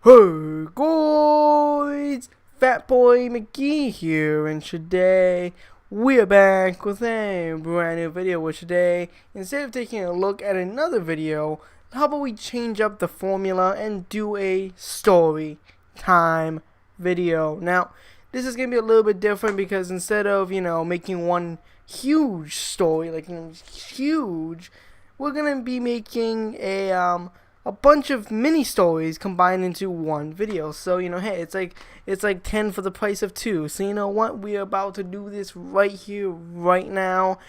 Hey guys, Fat Boy McGee here, and today we're back with a brand new video. Where today, instead of taking a look at another video, how about we change up the formula and do a story time video? Now, this is gonna be a little bit different because instead of making one huge story huge, we're gonna be making a bunch of mini stories combined into one video. So hey, it's like 10 for the price of 2. So you know what, we're about to do this right here, right now.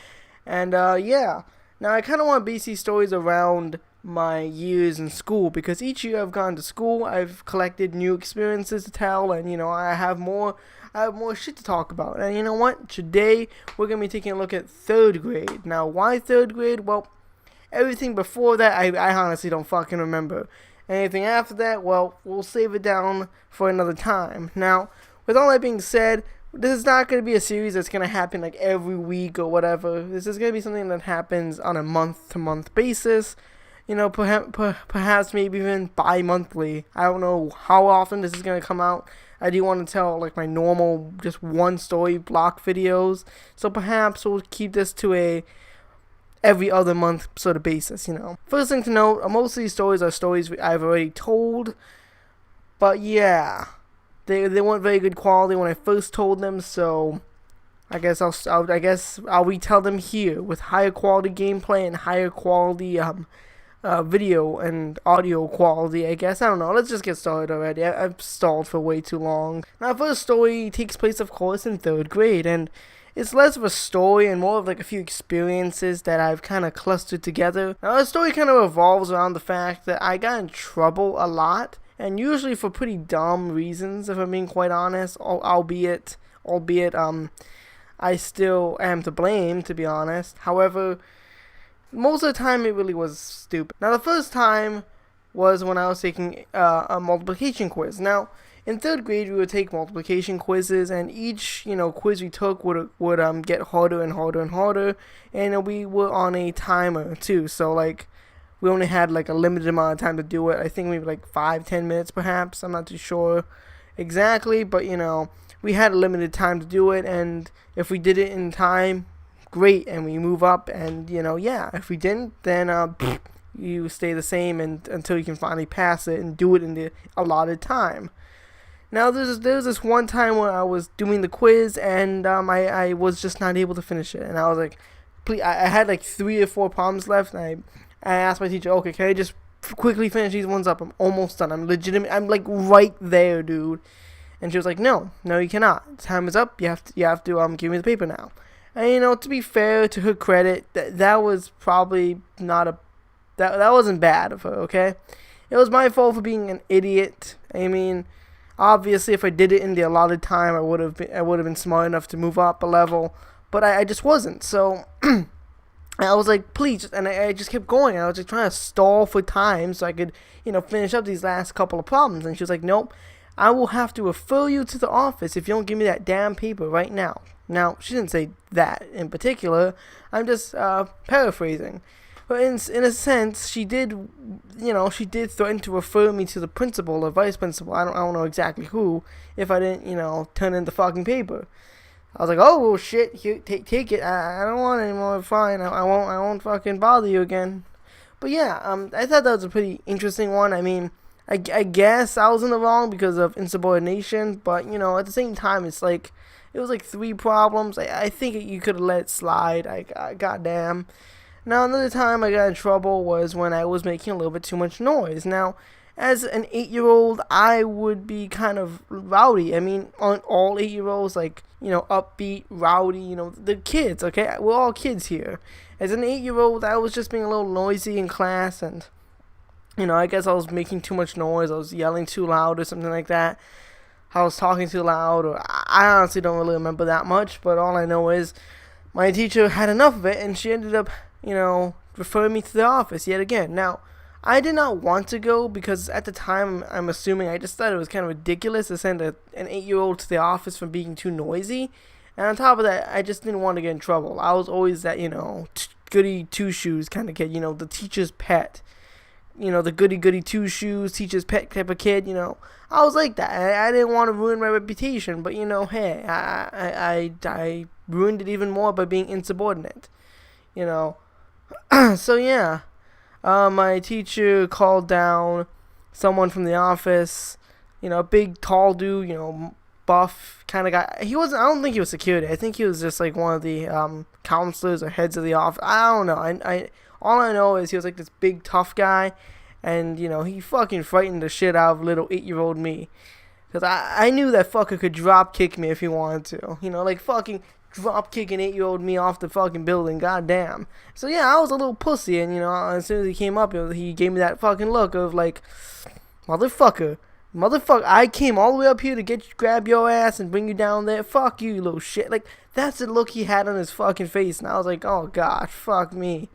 And yeah, now I kind of want to base these stories around my years in school, because each year I've gone to school, I've collected new experiences to tell, and I have more shit to talk about. And you know what, today we're gonna be taking a look at 3rd grade. Now, why 3rd grade? Well, everything before that, I honestly don't fucking remember. Anything after that, well, we'll save it down for another time. Now, with all that being said, this is not going to be a series that's going to happen like every week or whatever. This is going to be something that happens on a month-to-month basis. Perhaps maybe even bi-monthly. I don't know how often this is going to come out. I do want to tell like my normal just one story block videos. So perhaps we'll keep this to a every other month sort of basis. First thing to note, most of these stories are stories I've already told, but yeah, they weren't very good quality when I first told them, so I guess I'll retell them here with higher quality gameplay and higher quality video and audio quality, I guess. I don't know, let's just get started already. I've stalled for way too long. Now, the first story takes place, of course, in 3rd grade, and it's less of a story and more of like a few experiences that I've kind of clustered together. Now, the story kind of revolves around the fact that I got in trouble a lot, and usually for pretty dumb reasons, if I'm being quite honest, albeit I still am to blame, to be honest. However, most of the time it really was stupid. Now, the first time was when I was taking a multiplication quiz. Now, in 3rd grade, we would take multiplication quizzes, and each, quiz we took would get harder and harder and harder, and we were on a timer, too, so, like, we only had, like, a limited amount of time to do it. I think maybe, like, 5-10 minutes, perhaps. I'm not too sure exactly, but, we had a limited time to do it, and if we did it in time, great, and we move up, and, yeah, if we didn't, then, you stay the same until you can finally pass it and do it in the allotted time. Now, there was this one time where I was doing the quiz, and I was just not able to finish it. And I was like, please, I had like 3 or 4 problems left, and I asked my teacher, okay, can I just quickly finish these ones up? I'm almost done. I'm like right there, dude. And she was like, no, you cannot. Time is up. You have to give me the paper now. And to be fair, to her credit, that was probably not that wasn't bad of her. Okay, it was my fault for being an idiot. I mean, obviously, if I did it in the allotted time, I would have been smart enough to move up a level, but I just wasn't. So I was like, please, and I just kept going. I was just trying to stall for time so I could, finish up these last couple of problems. And she was like, nope, I will have to refer you to the office if you don't give me that damn paper right now. Now, she didn't say that in particular. I'm just paraphrasing. But in a sense, she did threaten to refer me to the principal or vice principal. I don't know exactly who, if I didn't, turn in the fucking paper. I was like, oh, well, shit, here, take it. I don't want it anymore. Fine, I won't fucking bother you again. But yeah, I thought that was a pretty interesting one. I mean, I guess I was in the wrong because of insubordination, but at the same time, it's like it was like 3 problems. I think you could have let it slide. Goddamn. Now, another time I got in trouble was when I was making a little bit too much noise. Now, as an 8-year-old, I would be kind of rowdy. I mean, aren't all 8-year-olds, like, upbeat, rowdy, the kids, okay? We're all kids here. As an 8-year-old, I was just being a little noisy in class, and, I guess I was making too much noise. I was yelling too loud or something like that. I was talking too loud, or I honestly don't really remember that much, but all I know is my teacher had enough of it, and she ended up refer me to the office yet again. Now, I did not want to go because at the time, I'm assuming, I just thought it was kind of ridiculous to send an 8-year-old to the office for being too noisy. And on top of that, I just didn't want to get in trouble. I was always that, goody two-shoes kind of kid, the teacher's pet. the goody goody two shoes, teacher's pet type of kid. I was like that. I didn't want to ruin my reputation, but hey, I ruined it even more by being insubordinate. So yeah, my teacher called down someone from the office. A big tall dude. Buff kind of guy. He wasn't. I don't think he was security. I think he was just like one of the counselors or heads of the office. I don't know. I all I know is he was like this big tough guy, and he fucking frightened the shit out of little 8-year-old me, because I knew that fucker could drop kick me if he wanted to. Like fucking drop kicking 8-year-old me off the fucking building. Goddamn. So yeah, I was a little pussy, and as soon as he came up, he gave me that fucking look of like, motherfucker, I came all the way up here to grab your ass and bring you down there. Fuck you, you little shit. Like, that's the look he had on his fucking face. And I was like, oh, God, fuck me.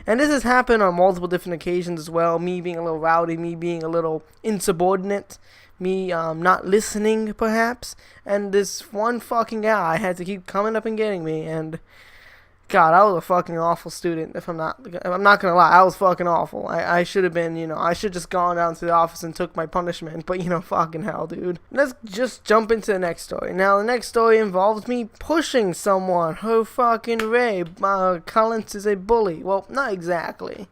And this has happened on multiple different occasions as well. Me being a little rowdy, me being a little insubordinate, me not listening, perhaps. And this one fucking guy had to keep coming up and getting me. And God, I was a fucking awful student. If I'm not gonna lie, I was fucking awful. I should have been, I should just gone down to the office and took my punishment. But fucking hell, dude. Let's just jump into the next story. Now, the next story involves me pushing someone. Oh fucking Ray, Collins is a bully. Well, not exactly.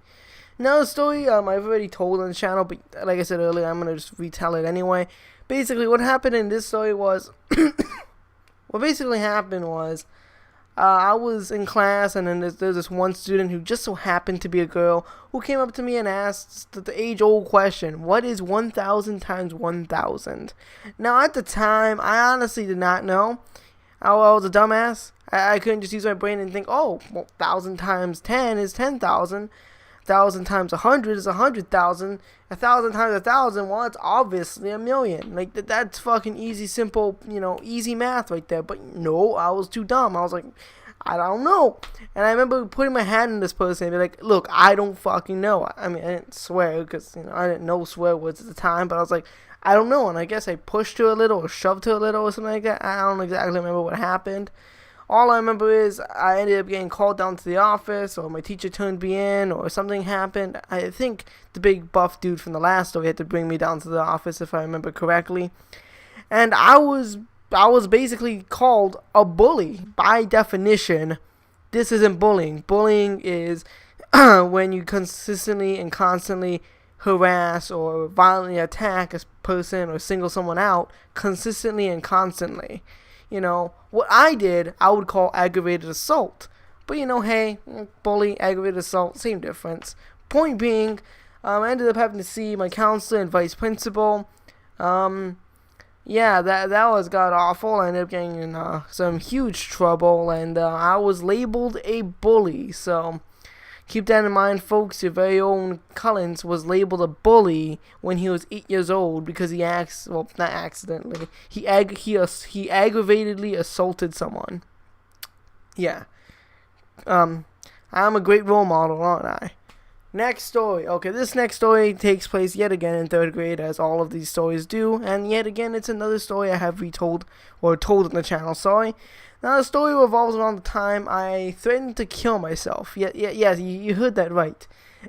Now, the story I've already told on the channel, but like I said earlier, I'm gonna just retell it anyway. Basically, what happened in this story was, I was in class, and then there's this one student who just so happened to be a girl who came up to me and asked the age-old question, what is 1,000 times 1,000? Now, at the time, I honestly did not know. I was a dumbass. I couldn't just use my brain and think, 1,000 times 10 is 10,000. 1,000 times 100 is 100,000. 1,000 times 1,000, well, it's obviously a million. Like, that's fucking easy, simple, easy math right there. But no, I was too dumb. I was like, I don't know. And I remember putting my hand in this person and be like, look, I don't fucking know. I mean, I didn't swear because, I didn't know swear words at the time. But I was like, I don't know. And I guess I pushed her a little or shoved her a little or something like that. I don't exactly remember what happened. All I remember is I ended up getting called down to the office, or my teacher turned me in, or something happened. I think the big buff dude from the last story had to bring me down to the office, if I remember correctly. And I was basically called a bully. By definition, this isn't bullying. Bullying is when you consistently and constantly harass or violently attack a person or single someone out consistently and constantly. What I did, I would call aggravated assault. But, hey, bully, aggravated assault, same difference. Point being, I ended up having to see my counselor and vice principal. Yeah, that was god awful. I ended up getting in some huge trouble, and I was labeled a bully. So, keep that in mind, folks. Your very own Collins was labeled a bully when he was 8 years old because he not accidentally. He aggravatedly assaulted someone. Yeah. I'm a great role model, aren't I? Next story. Okay, this next story takes place yet again in 3rd grade, as all of these stories do. And yet again, it's another story I have retold, or told on the channel, sorry. Now, the story revolves around the time I threatened to kill myself. Yeah, you heard that right.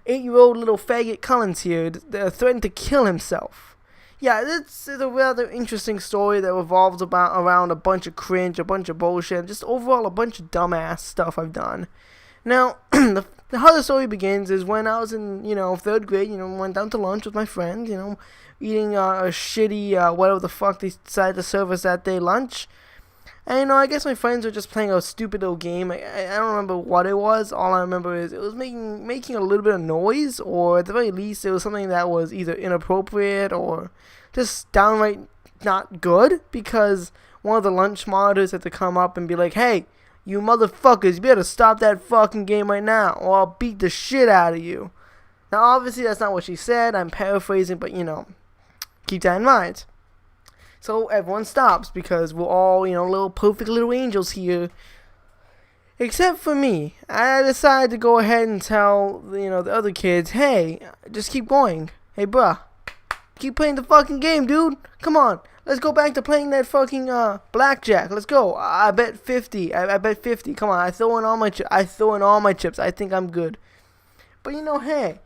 8-year-old little faggot Collins here threatened to kill himself. Yeah, it's a rather interesting story that revolves around a bunch of cringe, a bunch of bullshit, just overall a bunch of dumbass stuff I've done. Now, how the story begins is when I was in, 3rd grade, went down to lunch with my friend, eating a shitty, whatever the fuck they decided to serve us that day, lunch. And, I guess my friends were just playing a stupid little game. I don't remember what it was. All I remember is it was making a little bit of noise, or at the very least, it was something that was either inappropriate or just downright not good, because one of the lunch monitors had to come up and be like, hey, you motherfuckers, you better stop that fucking game right now, or I'll beat the shit out of you. Now, obviously, that's not what she said. I'm paraphrasing, but, keep that in mind. So everyone stops because we're all, little perfect little angels here. Except for me. I decided to go ahead and tell, the other kids, hey, just keep going. Hey, bruh, keep playing the fucking game, dude. Come on. Let's go back to playing that fucking blackjack. Let's go. I bet 50. I bet 50. Come on. I throw in all my chips. I think I'm good. But hey,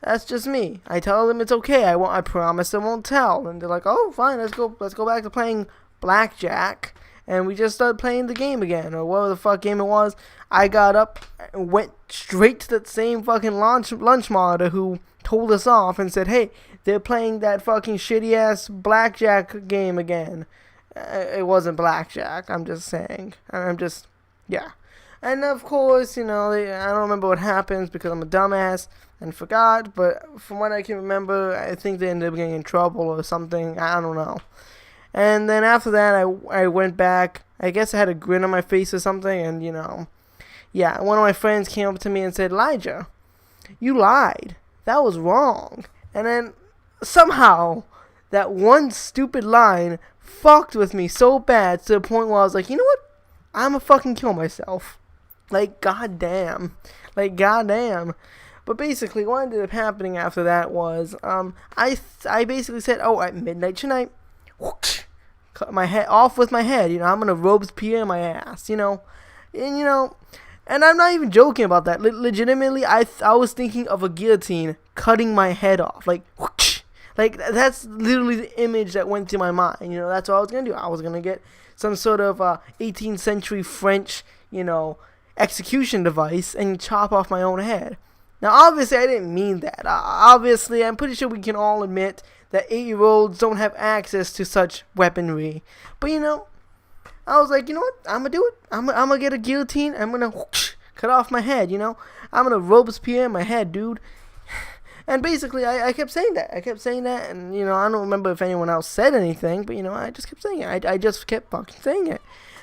That's just me. I tell them it's okay. I promise I won't tell. And they're like, oh, fine, let's go back to playing blackjack. And we just started playing the game again, or whatever the fuck game it was. I got up and went straight to that same fucking lunch monitor who told us off and said, hey, they're playing that fucking shitty ass blackjack game again. It wasn't blackjack, I'm just saying. Yeah. And of course, I don't remember what happens because I'm a dumbass and forgot, but from what I can remember, I think they ended up getting in trouble or something. I don't know. And then after that, I went back. I guess I had a grin on my face or something, and yeah, one of my friends came up to me and said, Elijah, you lied. That was wrong. And then somehow that one stupid line fucked with me so bad to the point where I was like, you know what? I'ma fucking kill myself. Like, goddamn. But basically, what ended up happening after that was, I basically said, oh, at midnight tonight, whoosh, cut my head off with my head. I'm gonna Robespierre my ass. And I'm not even joking about that. Legitimately, I was thinking of a guillotine cutting my head off, like, whoosh. Like, that's literally the image that went through my mind. That's what I was gonna do. I was gonna get some sort of 18th century French, execution device and chop off my own head. Now, obviously, I didn't mean that. Obviously, I'm pretty sure we can all admit that 8-year-olds don't have access to such weaponry. But, I was like, you know what? I'm going to do it. I'm going to get a guillotine. I'm going to cut off my head, I'm going to Robespierre my head, dude. And basically, I kept saying that. And, I don't remember if anyone else said anything. But, I just kept saying it. I just kept fucking saying it.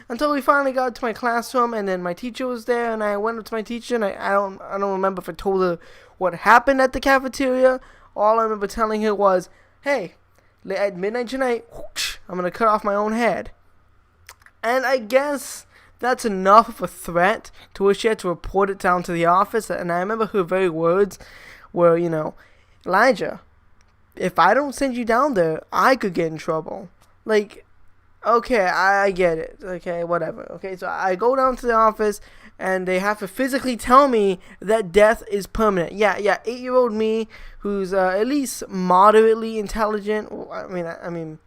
Until we finally got to my classroom, and then my teacher was there, and I went up to my teacher, and I don't remember if I told her what happened at the cafeteria. All I remember telling her was, hey, at midnight tonight, whoosh, I'm going to cut off my own head. And I guess that's enough of a threat to where she had to report it down to the office. And I remember her very words were, Elijah, if I don't send you down there, I could get in trouble. Like, okay, I get it. Okay, whatever. Okay, so I go down to the office, and they have to physically tell me that death is permanent. Yeah, 8-year-old me, who's at least moderately intelligent. I mean,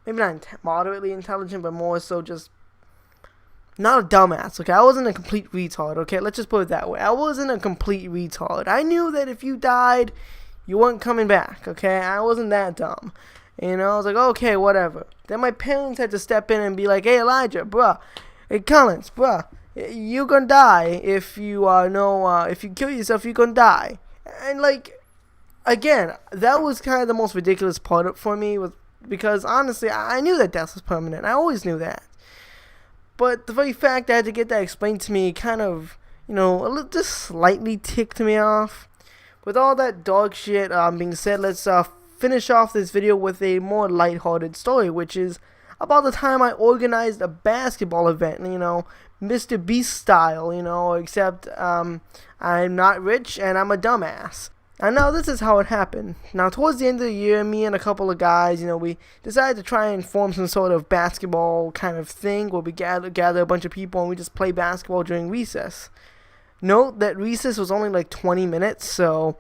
maybe not moderately intelligent, but more so just not a dumbass. Okay, I wasn't a complete retard. Okay, let's just put it that way. I wasn't a complete retard. I knew that if you died, you weren't coming back. Okay, I wasn't that dumb. I was like, okay, whatever. Then my parents had to step in and be like, hey, Elijah, bruh, hey, Collins, bruh, you're gonna die if you if you kill yourself, you're gonna die. And like, again, that was kind of the most ridiculous part for me, because honestly, I knew that death was permanent. I always knew that. But the very fact I had to get that explained to me kind of, just slightly ticked me off. With all that dog shit being said, let's finish off this video with a more lighthearted story, which is about the time I organized a basketball event, Mr. Beast style, except I'm not rich and I'm a dumbass. And now this is how it happened. Now towards the end of the year, me and a couple of guys, we decided to try and form some sort of basketball kind of thing where we gather a bunch of people and we just play basketball during recess. Note that recess was only like 20 minutes, so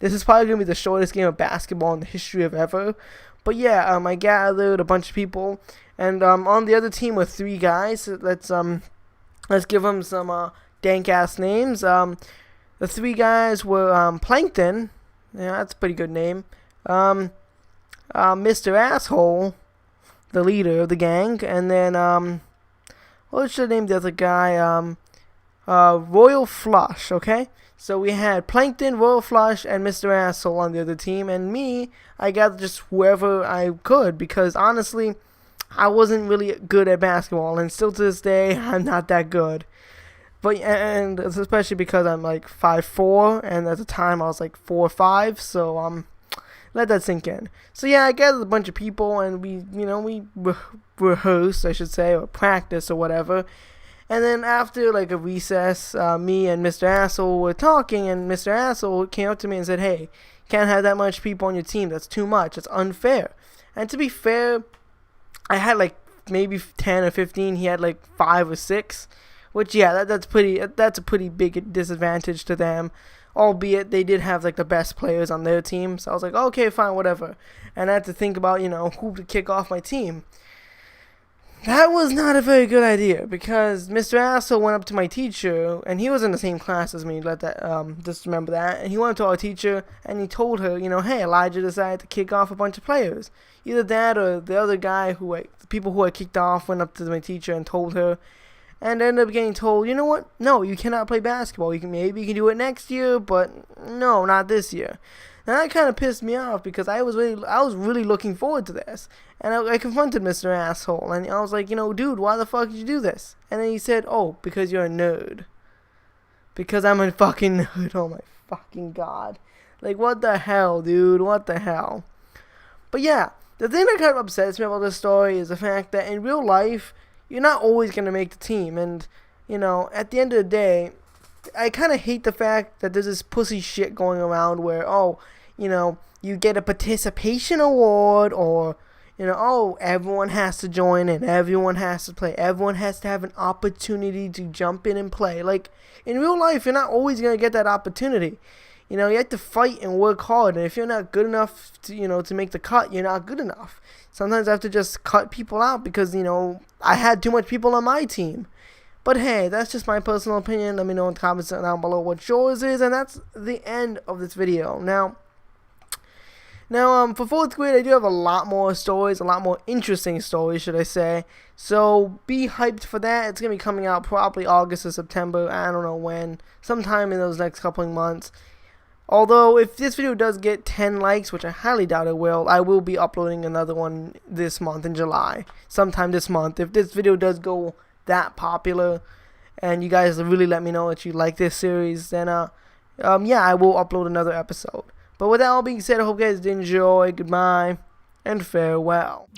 this is probably going to be the shortest game of basketball in the history of ever. But yeah, I gathered a bunch of people, and on the other team were 3 guys. Let's give them some dank ass names. The 3 guys were Plankton. Yeah, that's a pretty good name. Mr. Asshole, the leader of the gang, and then what should I name the other guy? Royal Flush. Okay. So we had Plankton, Royal Flush, and Mr. Asshole on the other team, and me, I got just whoever I could, because honestly, I wasn't really good at basketball, and still to this day, I'm not that good. But, and especially because I'm like 5'4", and at the time I was like 4'5", so let that sink in. So yeah, I gathered a bunch of people, and we rehearsed, I should say, or practiced or whatever. And then after like a recess, me and Mr. Asshole were talking, and Mr. Asshole came up to me and said, hey, can't have that much people on your team. That's too much. It's unfair. And to be fair, I had like maybe 10 or 15. He had like 5 or 6, which, yeah, that's a pretty big disadvantage to them. albeit they did have like the best players on their team. So I was like, okay, fine, whatever. And I had to think about, who to kick off my team. That was not a very good idea, because Mr. Asshole went up to my teacher, and he was in the same class as me. Just remember that. And he went to our teacher, and he told her, hey, Elijah decided to kick off a bunch of players. Either that or the other guy the people who I kicked off went up to my teacher and told her, and ended up getting told, you know what? No, you cannot play basketball. Maybe you can do it next year, but no, not this year. Now that kind of pissed me off, because I was really looking forward to this, and I confronted Mr. Asshole, and I was like, dude, why the fuck did you do this? And then he said, oh, because you're a nerd. Because I'm a fucking nerd. Oh my fucking god. Like, what the hell, dude? What the hell? But yeah, the thing that kind of upsets me about this story is the fact that in real life, you're not always going to make the team. And, at the end of the day, I kind of hate the fact that there's this pussy shit going around where, you get a participation award, or, everyone has to join and everyone has to play. Everyone has to have an opportunity to jump in and play. Like, in real life, you're not always going to get that opportunity. You have to fight and work hard, and if you're not good enough to, to make the cut, you're not good enough. Sometimes I have to just cut people out because, I had too much people on my team. But hey, that's just my personal opinion. Let me know in the comments down below what yours is, and that's the end of this video. Now, for 4th grade, I do have a lot more stories, a lot more interesting stories, should I say. So be hyped for that. It's going to be coming out probably August or September. I don't know when. Sometime in those next couple of months. Although, if this video does get 10 likes, which I highly doubt it will, I will be uploading another one this month in July. Sometime this month. If this video does go that popular, and you guys really let me know that you like this series, then, yeah, I will upload another episode. But with that all being said, I hope you guys did enjoy. Goodbye, and farewell.